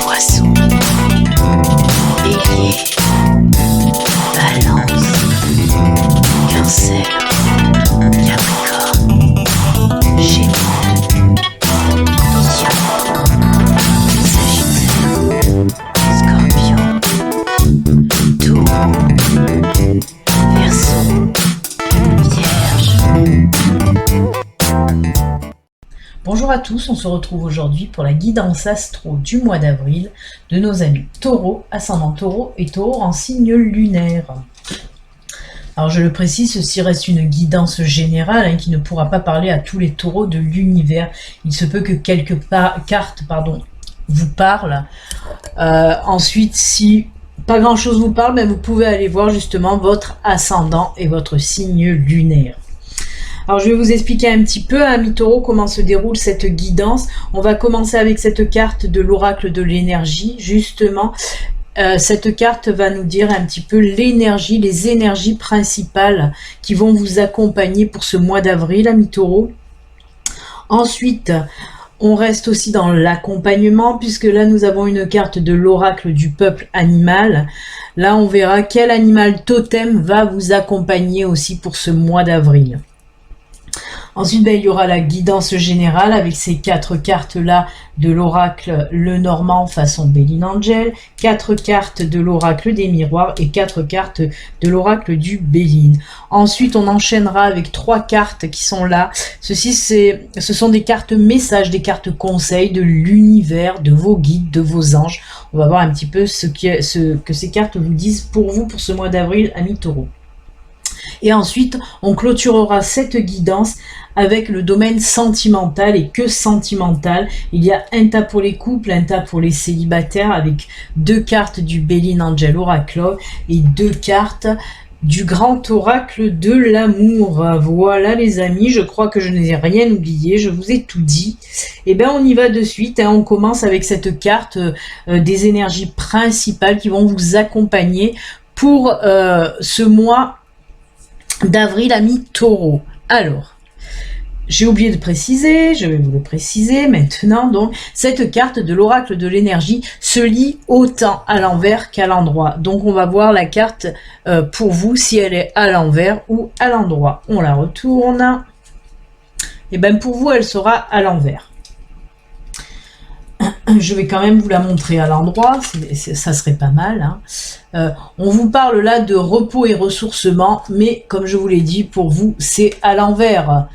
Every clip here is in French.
Poisson, Bélier, Balance, Cancer, Capricorne, Gémeaux, Lion, Sagittaire, Scorpion, Taureau, Verseau, Vierge. Bonjour à tous, on se retrouve aujourd'hui pour la guidance astro du mois d'avril de nos amis Taureau, ascendant Taureau et Taureau en signe lunaire. Alors je le précise, ceci reste une guidance générale qui ne pourra pas parler à tous les taureaux de l'univers. Il se peut que quelques cartes vous parlent. Ensuite, si pas grand chose vous parle, vous pouvez aller voir justement votre ascendant et votre signe lunaire. Alors je vais vous expliquer un petit peu, amis taureaux, comment se déroule cette guidance. On va commencer avec cette carte de l'oracle de l'énergie, justement. Cette carte va nous dire un petit peu l'énergie, les énergies principales qui vont vous accompagner pour ce mois d'avril, amis taureaux. Ensuite, on reste aussi dans l'accompagnement, puisque là nous avons une carte de l'oracle du peuple animal. Là on verra quel animal totem va vous accompagner aussi pour ce mois d'avril. Ensuite, il y aura la guidance générale avec ces 4 cartes-là de l'oracle le Normand façon Béline Angel, 4 cartes de l'oracle des miroirs et 4 cartes de l'oracle du Béline. Ensuite, on enchaînera avec 3 cartes qui sont là. Ce sont des cartes messages, des cartes conseils de l'univers, de vos guides, de vos anges. On va voir un petit peu ce que ces cartes vous disent pour vous pour ce mois d'avril, amis taureaux. Et ensuite, on clôturera cette guidance avec le domaine sentimental, et que sentimental. Il y a un tas pour les couples, un tas pour les célibataires, avec 2 cartes du Béline Angel Oracle et 2 cartes du grand oracle de l'amour. Voilà les amis, je crois que je n'ai rien oublié, je vous ai tout dit. Et bien on y va de suite, on commence avec cette carte des énergies principales qui vont vous accompagner pour ce mois d'avril, amis taureaux. Alors, j'ai oublié de préciser, je vais vous le préciser maintenant. Donc, cette carte de l'oracle de l'énergie se lit autant à l'envers qu'à l'endroit. Donc, on va voir la carte pour vous, si elle est à l'envers ou à l'endroit. On la retourne. Et bien, pour vous, elle sera à l'envers. Je vais quand même vous la montrer à l'endroit, ça serait pas mal. On vous parle là de repos et ressourcement, mais comme je vous l'ai dit, pour vous, c'est à l'envers.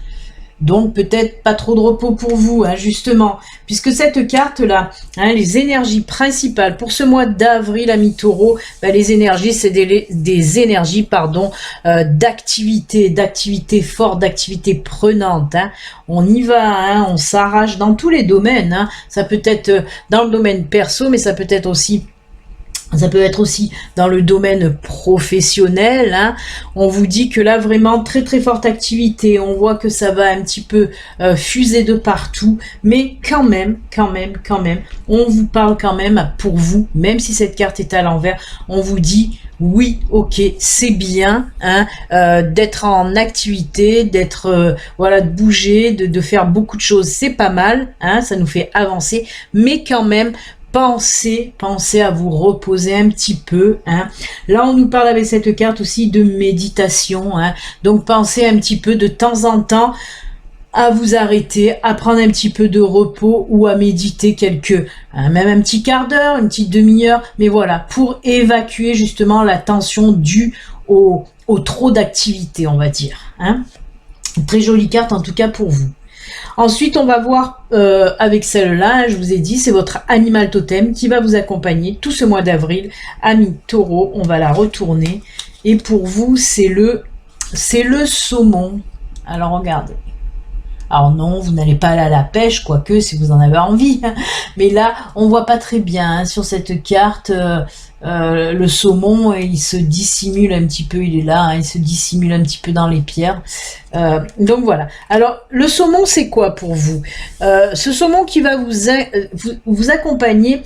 Donc peut-être pas trop de repos pour vous, justement, puisque cette carte-là, les énergies principales pour ce mois d'avril, amis taureaux, les énergies, c'est des énergies, d'activité forte, d'activité prenante. On y va, on s'arrache dans tous les domaines. Ça peut être dans le domaine perso, mais ça peut être aussi dans le domaine professionnel. On vous dit que là, vraiment, très très forte activité. On voit que ça va un petit peu fuser de partout. Mais quand même, on vous parle quand même pour vous, même si cette carte est à l'envers, on vous dit oui, ok, c'est bien d'être en activité, de bouger, de faire beaucoup de choses. C'est pas mal, ça nous fait avancer. Mais quand même, pensez à vous reposer un petit peu. Là, on nous parle avec cette carte aussi de méditation. Donc, pensez un petit peu de temps en temps à vous arrêter, à prendre un petit peu de repos ou à méditer même un petit quart d'heure, une petite demi-heure. Mais voilà, pour évacuer justement la tension due au trop d'activité, on va dire. Très jolie carte en tout cas pour vous. Ensuite, on va voir avec celle-là, je vous ai dit, c'est votre animal totem qui va vous accompagner tout ce mois d'avril. Amis taureaux, on va la retourner. Et pour vous, c'est le saumon. Alors, regardez. Alors non, vous n'allez pas aller à la pêche, quoique si vous en avez envie. Mais là, on voit pas très bien sur cette carte. Le saumon, il se dissimule un petit peu, il est là, il se dissimule un petit peu dans les pierres. Donc voilà. Alors, le saumon, c'est quoi pour vous? Ce saumon qui va vous accompagner.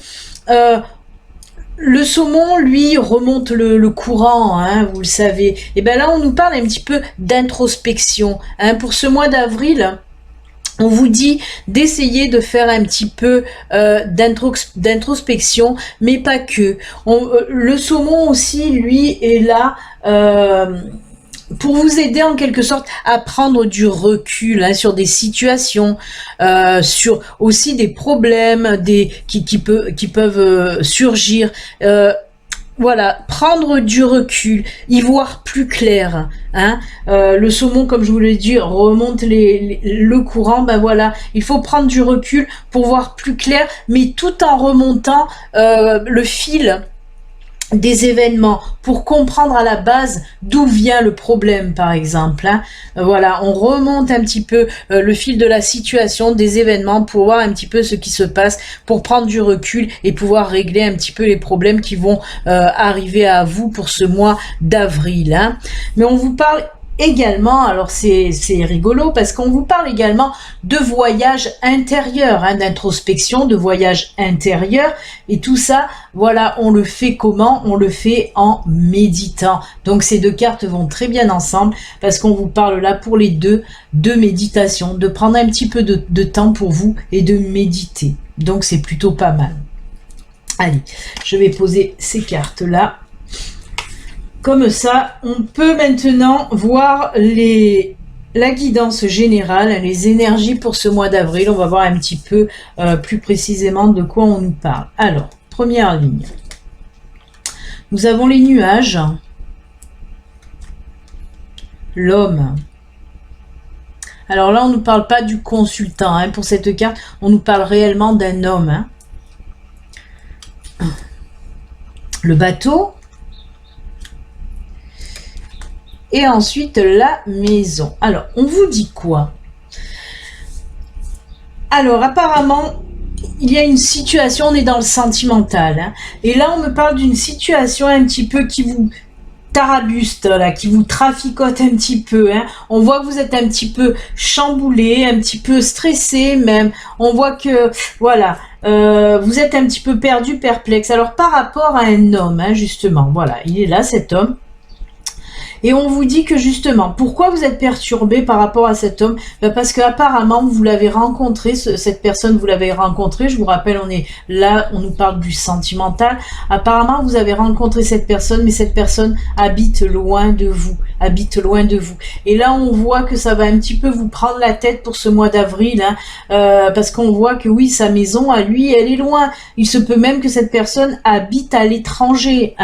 Le saumon, lui, remonte le courant, vous le savez. Et bien là, on nous parle un petit peu d'introspection. Pour ce mois d'avril, On vous dit d'essayer de faire un petit peu d'introspection, mais pas que. Le saumon aussi, lui, est là pour vous aider en quelque sorte à prendre du recul sur des situations, sur aussi des problèmes qui peuvent surgir. Voilà, prendre du recul, y voir plus clair. Le saumon, comme je vous l'ai dit, remonte le courant. Ben voilà, il faut prendre du recul pour voir plus clair, mais tout en remontant le fil des événements pour comprendre à la base d'où vient le problème, par exemple. Voilà, on remonte un petit peu le fil de la situation, des événements, pour voir un petit peu ce qui se passe, pour prendre du recul et pouvoir régler un petit peu les problèmes qui vont arriver à vous pour ce mois d'avril. Mais on vous parle également, alors c'est rigolo parce qu'on vous parle également de voyage intérieur, d'introspection, de voyage intérieur, et tout ça, voilà, on le fait comment? On le fait en méditant. Donc ces deux cartes vont très bien ensemble parce qu'on vous parle là pour les deux de méditation, de prendre un petit peu de temps pour vous et de méditer. Donc c'est plutôt pas mal. Allez, je vais poser ces cartes là. Comme ça, on peut maintenant voir la guidance générale, les énergies pour ce mois d'avril. On va voir un petit peu plus précisément de quoi on nous parle. Alors, première ligne. Nous avons les nuages, l'homme. Alors là, on ne nous parle pas du consultant. Pour cette carte, on nous parle réellement d'un homme. Le bateau. Et ensuite, la maison. Alors, on vous dit quoi? Alors, apparemment, il y a une situation, on est dans le sentimental. Et là, on me parle d'une situation un petit peu qui vous tarabuste, là, qui vous traficote un petit peu. On voit que vous êtes un petit peu chamboulé, un petit peu stressé même. On voit que, voilà, vous êtes un petit peu perdu, perplexe. Alors, par rapport à un homme, justement, voilà, il est là, cet homme. Et on vous dit que justement, pourquoi vous êtes perturbé par rapport à cet homme? Parce qu'apparemment, vous l'avez rencontré, cette personne, vous l'avez rencontré. Je vous rappelle, on est là, on nous parle du sentimental. Apparemment, vous avez rencontré cette personne, mais cette personne habite loin de vous. Habite loin de vous. Et là, on voit que ça va un petit peu vous prendre la tête pour ce mois d'avril. Parce qu'on voit que oui, sa maison, à lui, elle est loin. Il se peut même que cette personne habite à l'étranger.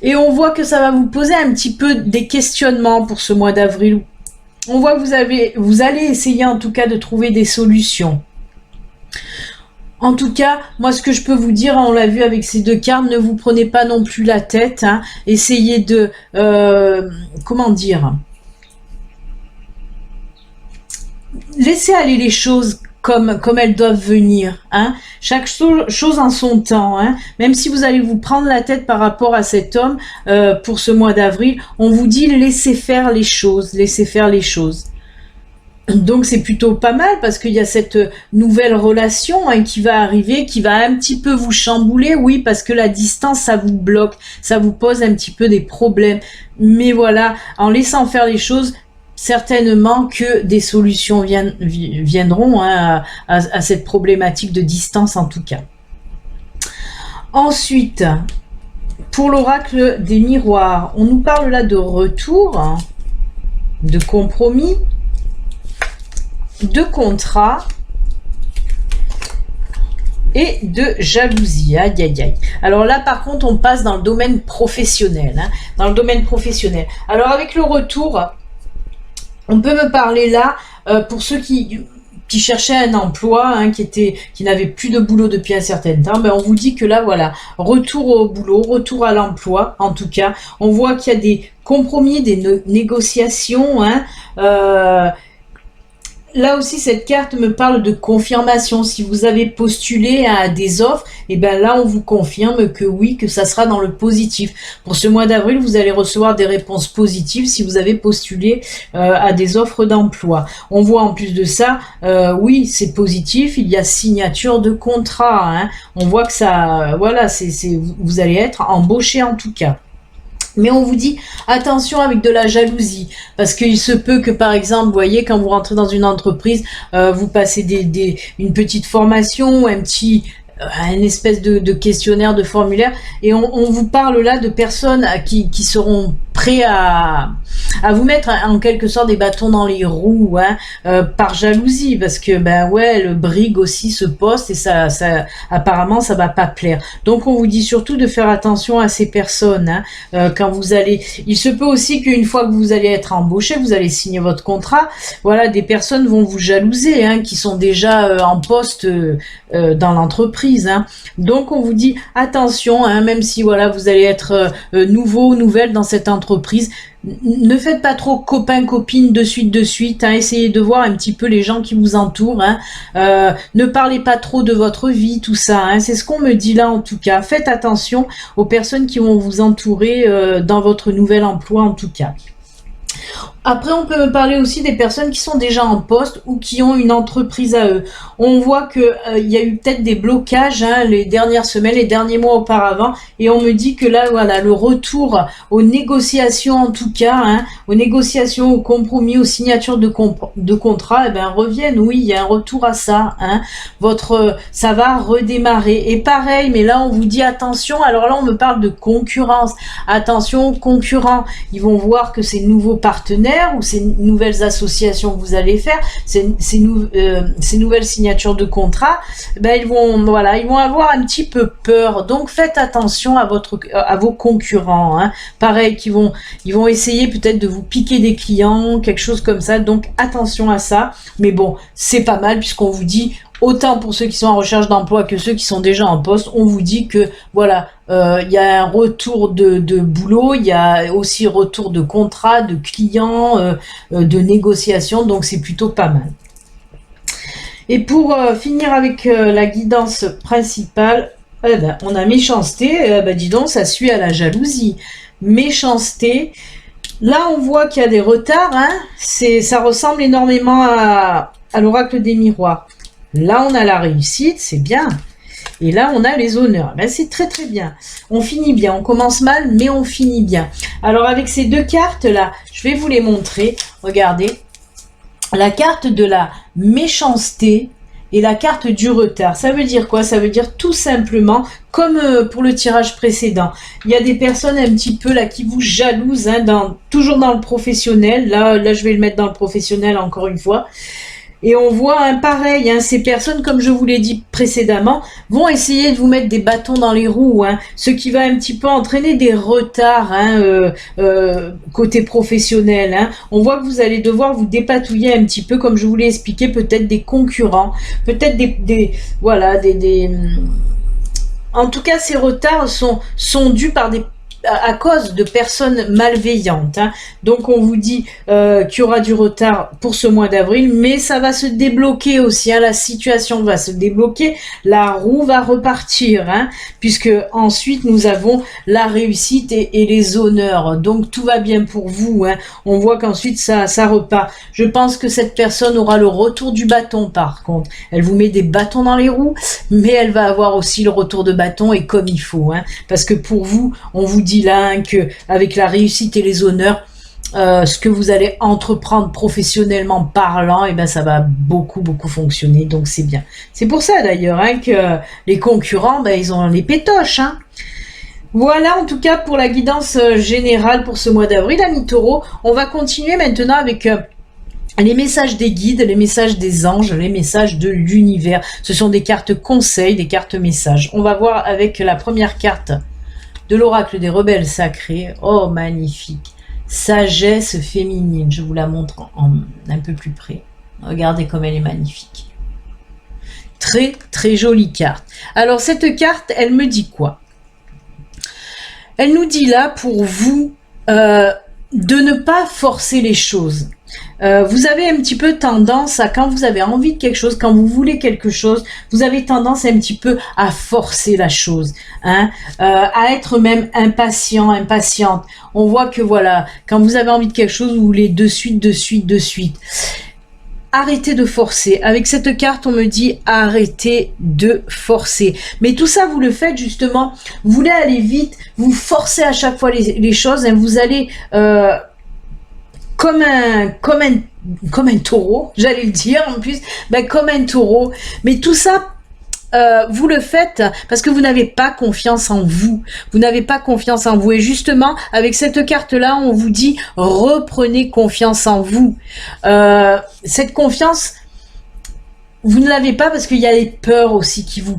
Et on voit que ça va vous poser un petit peu des questionnements pour ce mois d'avril. On voit que vous allez essayer en tout cas de trouver des solutions. En tout cas, moi ce que je peux vous dire, on l'a vu avec ces deux cartes, ne vous prenez pas non plus la tête. Essayez de... comment dire? Laissez aller les choses comme elles doivent venir. Chaque chose en son temps. Même si vous allez vous prendre la tête par rapport à cet homme pour ce mois d'avril, on vous dit laissez faire les choses. Laissez faire les choses. Donc c'est plutôt pas mal parce qu'il y a cette nouvelle relation qui va arriver, qui va un petit peu vous chambouler, oui, parce que la distance, ça vous bloque, ça vous pose un petit peu des problèmes. Mais voilà, en laissant faire les choses, certainement que des solutions viendront à cette problématique de distance en tout cas. Ensuite, pour l'oracle des miroirs, on nous parle là de retour, de compromis, de contrat et de jalousie. Aïe, aïe, aïe. Alors là, par contre, on passe dans le domaine professionnel. Dans le domaine professionnel. Alors avec le retour, on peut me parler là, pour ceux qui cherchaient un emploi, qui n'avaient plus de boulot depuis un certain temps, on vous dit que là, voilà, retour au boulot, retour à l'emploi, en tout cas. On voit qu'il y a des compromis, des négociations, là aussi, cette carte me parle de confirmation. Si vous avez postulé à des offres, et là, on vous confirme que oui, que ça sera dans le positif. Pour ce mois d'avril, vous allez recevoir des réponses positives si vous avez postulé à des offres d'emploi. On voit en plus de ça, oui, c'est positif, il y a signature de contrat. On voit que ça, voilà, vous allez être embauché en tout cas. Mais on vous dit attention avec de la jalousie, parce qu'il se peut que par exemple, vous voyez, quand vous rentrez dans une entreprise, vous passez une petite formation, un espèce de questionnaire, de formulaire, et on vous parle là de personnes qui seront prêts à vous mettre en quelque sorte des bâtons dans les roues, hein, par jalousie, parce que ben ouais, elle brigue aussi ce poste et ça apparemment ça va pas plaire. Donc on vous dit surtout de faire attention à ces personnes, hein, quand vous allez. Il se peut aussi qu'une fois que vous allez être embauché, vous allez signer votre contrat, voilà, des personnes vont vous jalouser, hein, qui sont déjà en poste dans l'entreprise, hein. Donc on vous dit attention, hein, même si voilà vous allez être nouveau, nouvelle dans cette entreprise, ne faites pas trop copain-copine de suite, hein. Essayez de voir un petit peu les gens qui vous entourent, hein. Ne parlez pas trop de votre vie, tout ça, hein. C'est ce qu'on me dit là en tout cas. Faites attention aux personnes qui vont vous entourer dans votre nouvel emploi en tout cas. Après, on peut me parler aussi des personnes qui sont déjà en poste ou qui ont une entreprise à eux. On voit que il y a eu peut-être des blocages, hein, les dernières semaines, les derniers mois auparavant, et on me dit que là, voilà, le retour aux négociations en tout cas, hein, aux négociations, aux compromis, aux signatures de contrats, eh ben reviennent. Oui, il y a un retour à ça, hein. Ça va redémarrer. Et pareil, mais là, on vous dit attention. Alors là, on me parle de concurrence. Attention, concurrents. Ils vont voir que ces nouveaux partenaires ou ces nouvelles associations que vous allez faire, ces nouvelles signatures de contrat, ben ils vont avoir un petit peu peur. Donc faites attention à vos concurrents, hein. Pareil, ils vont essayer peut-être de vous piquer des clients, quelque chose comme ça. Donc attention à ça. Mais bon, c'est pas mal puisqu'on vous dit, autant pour ceux qui sont en recherche d'emploi que ceux qui sont déjà en poste, on vous dit que voilà, il y a un retour de boulot, il y a aussi retour de contrat, de clients, de négociations, donc c'est plutôt pas mal. Et pour finir avec la guidance principale, on a méchanceté, dis donc, ça suit à la jalousie. Méchanceté, là on voit qu'il y a des retards, hein, ça ressemble énormément à l'oracle des miroirs. Là, on a la réussite, c'est bien. Et là, on a les honneurs. Ben, c'est très très bien. On finit bien. On commence mal, mais on finit bien. Alors, avec ces deux cartes-là, je vais vous les montrer. Regardez. La carte de la méchanceté et la carte du retard. Ça veut dire quoi? Ça veut dire tout simplement, comme pour le tirage précédent, il y a des personnes un petit peu là qui vous jalousent, hein, toujours dans le professionnel. Là, je vais le mettre dans le professionnel encore une fois. Et on voit un pareil, hein, ces personnes, comme je vous l'ai dit précédemment, vont essayer de vous mettre des bâtons dans les roues, hein, ce qui va un petit peu entraîner des retards, hein, côté professionnel, hein. On voit que vous allez devoir vous dépatouiller un petit peu, comme je vous l'ai expliqué, peut-être des concurrents, peut-être en tout cas, ces retards sont dus à cause de personnes malveillantes, hein. Donc on vous dit qu'il y aura du retard pour ce mois d'avril, mais ça va se débloquer aussi, hein. La situation va se débloquer, la roue va repartir, hein, puisque ensuite nous avons la réussite et les honneurs. Donc tout va bien pour vous, hein. On voit qu'ensuite ça repart. Je pense que cette personne aura le retour du bâton par contre. Elle vous met des bâtons dans les roues, mais elle va avoir aussi le retour de bâton et comme il faut, hein, parce que pour vous, on vous dit là, hein, que avec la réussite et les honneurs, ce que vous allez entreprendre professionnellement parlant, et ben ça va beaucoup fonctionner, donc c'est bien. C'est pour ça d'ailleurs, hein, que les concurrents, ben, ils ont les pétoches, hein. Voilà en tout cas pour la guidance générale pour ce mois d'avril, amis taureaux. On va continuer maintenant avec les messages des guides, les messages des anges, les messages de l'univers. Ce sont des cartes conseils, des cartes messages. On va voir avec la première carte de l'oracle des rebelles sacrés. Oh, magnifique. Sagesse féminine. Je vous la montre un peu plus près. Regardez comme elle est magnifique. Très, très jolie carte. Alors, cette carte, elle me dit quoi? Elle nous dit là, pour vous, de ne pas forcer les choses. Vous avez un petit peu tendance à, quand vous avez envie de quelque chose, quand vous voulez quelque chose, vous avez tendance un petit peu à forcer la chose, hein, à être même impatient, impatiente. On voit que voilà, quand vous avez envie de quelque chose, vous voulez de suite. arrêtez de forcer. Avec cette carte, on me dit arrêtez de forcer. Mais tout ça, vous le faites justement. Vous voulez aller vite, vous forcez à chaque fois les choses. Et vous allez comme un taureau, j'allais le dire en plus, ben, comme un taureau. Mais tout ça, vous le faites parce que vous n'avez pas confiance en vous. Vous n'avez pas confiance en vous. Et justement, avec cette carte-là, on vous dit reprenez confiance en vous. Cette confiance, vous ne l'avez pas parce qu'il y a les peurs aussi qui vous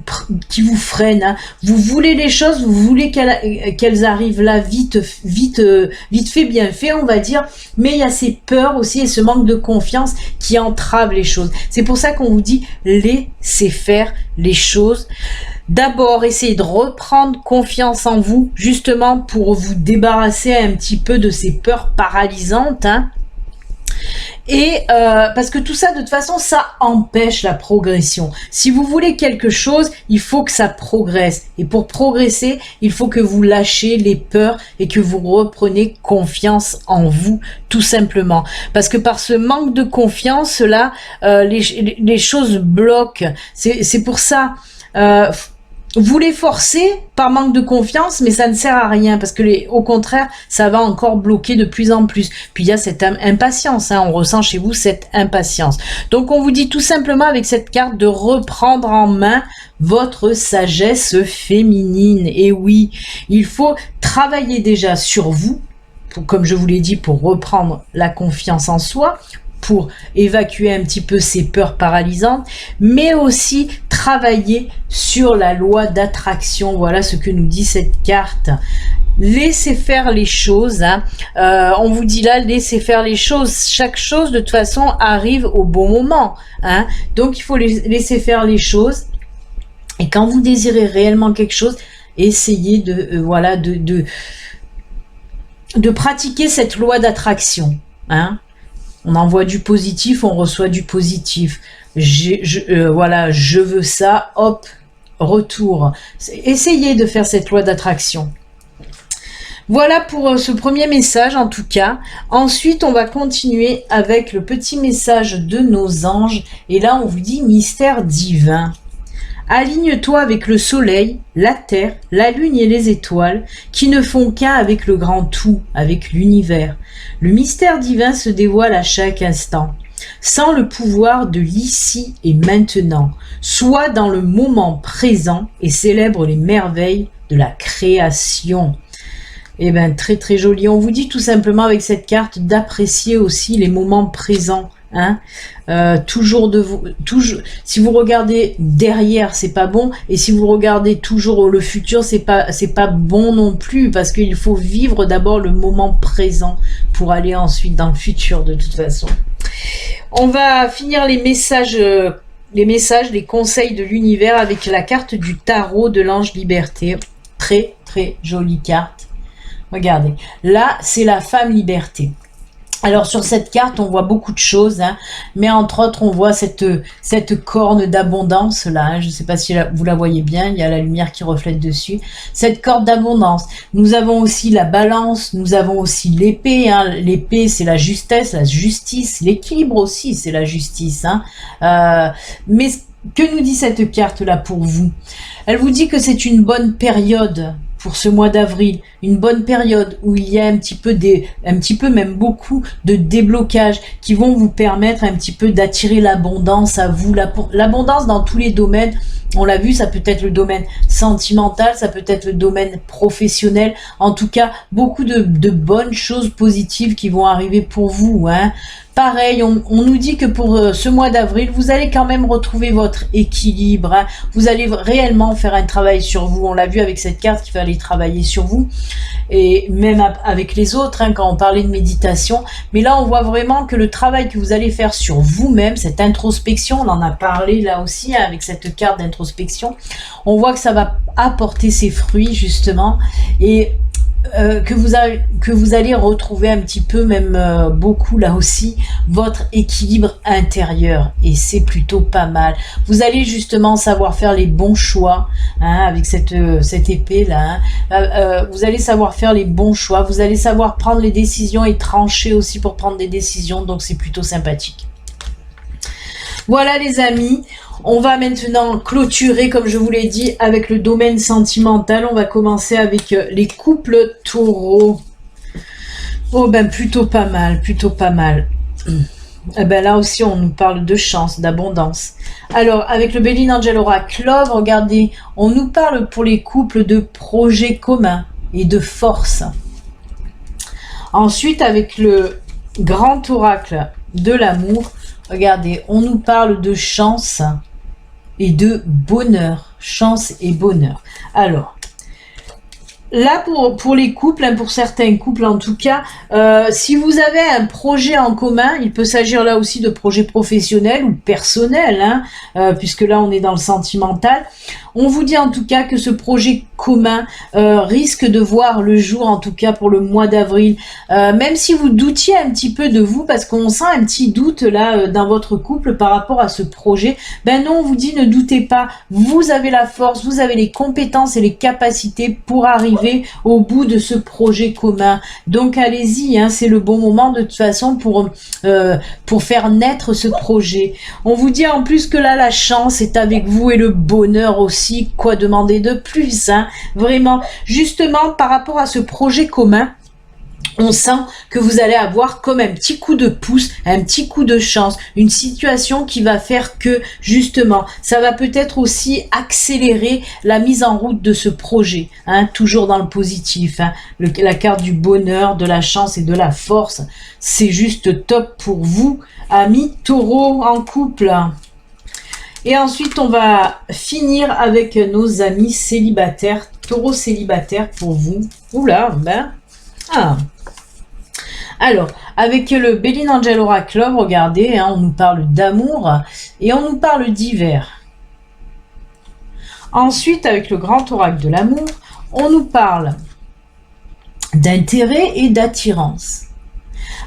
freinent. Hein. Vous voulez les choses, vous voulez qu'elles arrivent là vite fait, bien fait, on va dire. Mais il y a ces peurs aussi et ce manque de confiance qui entravent les choses. C'est pour ça qu'on vous dit laissez faire les choses. D'abord, essayez de reprendre confiance en vous, justement pour vous débarrasser un petit peu de ces peurs paralysantes. Hein. Et parce que tout ça, de toute façon, ça empêche la progression. Si vous voulez quelque chose, il faut que ça progresse. Et pour progresser, il faut que vous lâchez les peurs et que vous repreniez confiance en vous, tout simplement. Parce que par ce manque de confiance, là, les choses bloquent. C'est pour ça... vous les forcez par manque de confiance, mais ça ne sert à rien parce que au contraire, ça va encore bloquer de plus en plus. Puis il y a cette impatience, hein, on ressent chez vous cette impatience. Donc on vous dit tout simplement avec cette carte de reprendre en main votre sagesse féminine. Et oui, il faut travailler déjà sur vous, comme je vous l'ai dit, pour reprendre la confiance en soi, pour évacuer un petit peu ces peurs paralysantes, mais aussi travailler sur la loi d'attraction. Voilà ce que nous dit cette carte. Laissez faire les choses. Hein. On vous dit là, laissez faire les choses. Chaque chose, de toute façon, arrive au bon moment. Hein. Donc, il faut laisser faire les choses. Et quand vous désirez réellement quelque chose, essayez de pratiquer cette loi d'attraction. Hein. On envoie du positif, on reçoit du positif. Voilà, je veux ça, hop, retour. Essayez de faire cette loi d'attraction. Voilà pour ce premier message en tout cas. Ensuite, on va continuer avec le petit message de nos anges. Et là, on vous dit mystère divin. Aligne-toi avec le soleil, la terre, la lune et les étoiles, qui ne font qu'un avec le grand tout, avec l'univers. Le mystère divin se dévoile à chaque instant. Sans le pouvoir de l'ici et maintenant, sois dans le moment présent et célèbre les merveilles de la création. Eh bien, très très joli. On vous dit tout simplement avec cette carte d'apprécier aussi les moments présents. Hein, toujours si vous regardez derrière, c'est pas bon, et si vous regardez toujours le futur, c'est pas bon non plus, parce qu'il faut vivre d'abord le moment présent pour aller ensuite dans le futur. De toute façon, on va finir les messages, les conseils de l'univers avec la carte du tarot de l'ange liberté. Très très jolie carte. Regardez, là c'est la femme liberté. Alors sur cette carte, on voit beaucoup de choses, hein, mais entre autres, on voit cette corne d'abondance là. Hein, je ne sais pas si vous la voyez bien, il y a la lumière qui reflète dessus. Cette corne d'abondance. Nous avons aussi la balance, nous avons aussi l'épée. Hein. L'épée, c'est la justesse, la justice. L'équilibre aussi, c'est la justice. Hein. Mais que nous dit cette carte là pour vous? Elle vous dit que c'est une bonne période pour ce mois d'avril, une bonne période où il y a un petit peu même beaucoup de déblocages qui vont vous permettre un petit peu d'attirer l'abondance à vous, l'abondance dans tous les domaines. On l'a vu, ça peut être le domaine sentimental, ça peut être le domaine professionnel. En tout cas, beaucoup de bonnes choses positives qui vont arriver pour vous. Hein. Pareil, on nous dit que pour ce mois d'avril, vous allez quand même retrouver votre équilibre. Hein. Vous allez réellement faire un travail sur vous. On l'a vu avec cette carte qu'il fallait travailler sur vous. Et même avec les autres, hein, quand on parlait de méditation. Mais là, on voit vraiment que le travail que vous allez faire sur vous-même, cette introspection, on en a parlé là aussi, hein, avec cette carte d'introspection, on voit que ça va apporter ses fruits, justement. Et que vous allez retrouver un petit peu, même beaucoup là aussi, votre équilibre intérieur, et c'est plutôt pas mal. Vous allez justement savoir faire les bons choix, hein, avec cette épée là. Hein. Vous allez savoir faire les bons choix, vous allez savoir prendre les décisions et trancher aussi pour prendre des décisions, donc c'est plutôt sympathique. Voilà les amis, on va maintenant clôturer, comme je vous l'ai dit, avec le domaine sentimental. On va commencer avec les couples taureaux. Oh ben plutôt pas mal, plutôt pas mal. Eh ben là aussi on nous parle de chance, d'abondance. Alors avec le Béline Angel Oracle Love, regardez, on nous parle pour les couples de projets communs et de force. Ensuite avec le Grand Oracle de l'amour, regardez, on nous parle de chance et de bonheur. Chance et bonheur. Alors, là, pour les couples, hein, pour certains couples en tout cas, si vous avez un projet en commun, il peut s'agir là aussi de projets professionnels ou personnels, hein, puisque là on est dans le sentimental. On vous dit en tout cas que ce projet commun risque de voir le jour, en tout cas pour le mois d'avril. Même si vous doutiez un petit peu de vous, parce qu'on sent un petit doute là dans votre couple par rapport à ce projet, ben non, on vous dit ne doutez pas, vous avez la force, vous avez les compétences et les capacités pour arriver au bout de ce projet commun. Donc allez-y, hein, c'est le bon moment de toute façon pour faire naître ce projet. On vous dit en plus que là la chance est avec vous et le bonheur aussi. Quoi demander de plus, hein? Vraiment, justement par rapport à ce projet commun, on sent que vous allez avoir comme un petit coup de pouce, un petit coup de chance, une situation qui va faire que, justement, ça va peut-être aussi accélérer la mise en route de ce projet, hein, toujours dans le positif, hein. La carte du bonheur, de la chance et de la force, c'est juste top pour vous, amis taureaux en couple. Et ensuite, on va finir avec nos amis célibataires, taureaux célibataires pour vous. Oula, ben, ah. Alors, avec le Béline Angel Oracle Love, regardez, hein, on nous parle d'amour et on nous parle d'hiver. Ensuite, avec le Grand Oracle de l'amour, on nous parle d'intérêt et d'attirance.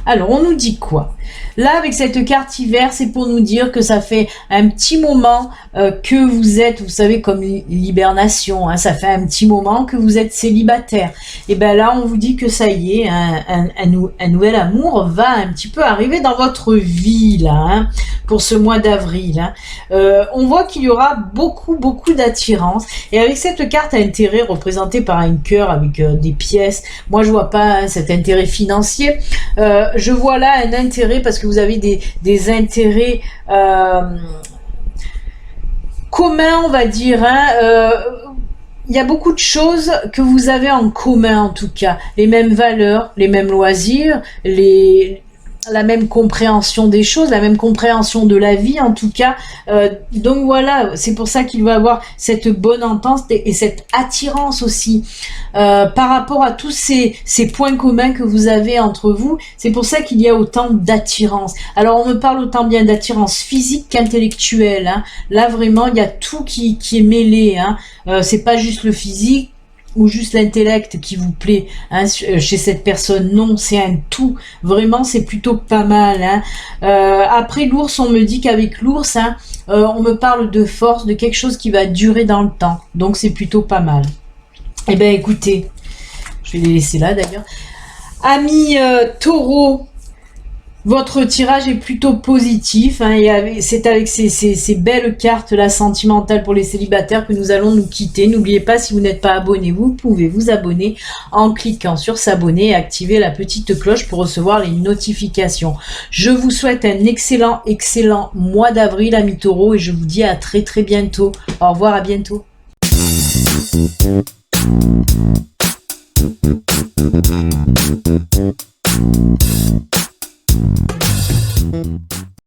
Alors, on nous dit quoi? Là, avec cette carte hiver, c'est pour nous dire que ça fait un petit moment que vous êtes, vous savez, comme l'hibernation, hein, ça fait un petit moment que vous êtes célibataire. Et bien là, on vous dit que ça y est, un nouvel amour va un petit peu arriver dans votre vie, là, hein, pour ce mois d'avril. Hein. On voit qu'il y aura beaucoup d'attirance. Et avec cette carte à intérêt représentée par un cœur avec des pièces, moi, je vois pas, hein, cet intérêt financier. Je vois là un intérêt parce que vous avez des intérêts communs, on va dire. Hein, il y a beaucoup de choses que vous avez en commun, en tout cas. Les mêmes valeurs, les mêmes loisirs, la même compréhension des choses, la même compréhension de la vie, en tout cas. Donc voilà, c'est pour ça qu'il va avoir cette bonne entente et cette attirance aussi par rapport à tous ces points communs que vous avez entre vous. C'est pour ça qu'il y a autant d'attirance. Alors on me parle autant bien d'attirance physique qu'intellectuelle. Hein. Là vraiment, il y a tout qui est mêlé. Hein. C'est pas juste le physique ou juste l'intellect qui vous plaît, hein, chez cette personne. Non, c'est un tout. Vraiment, c'est plutôt pas mal. Hein. Après l'ours, on me dit qu'avec l'ours, hein, on me parle de force, de quelque chose qui va durer dans le temps. Donc, c'est plutôt pas mal. Eh bien, écoutez, je vais les laisser là d'ailleurs. Amis taureaux, votre tirage est plutôt positif, hein, et c'est avec ces belles cartes là sentimentales pour les célibataires que nous allons nous quitter. N'oubliez pas, si vous n'êtes pas abonné, vous pouvez vous abonner en cliquant sur s'abonner et activer la petite cloche pour recevoir les notifications. Je vous souhaite un excellent mois d'avril, amis taureaux, et je vous dis à très bientôt. Au revoir, à bientôt. Thank you.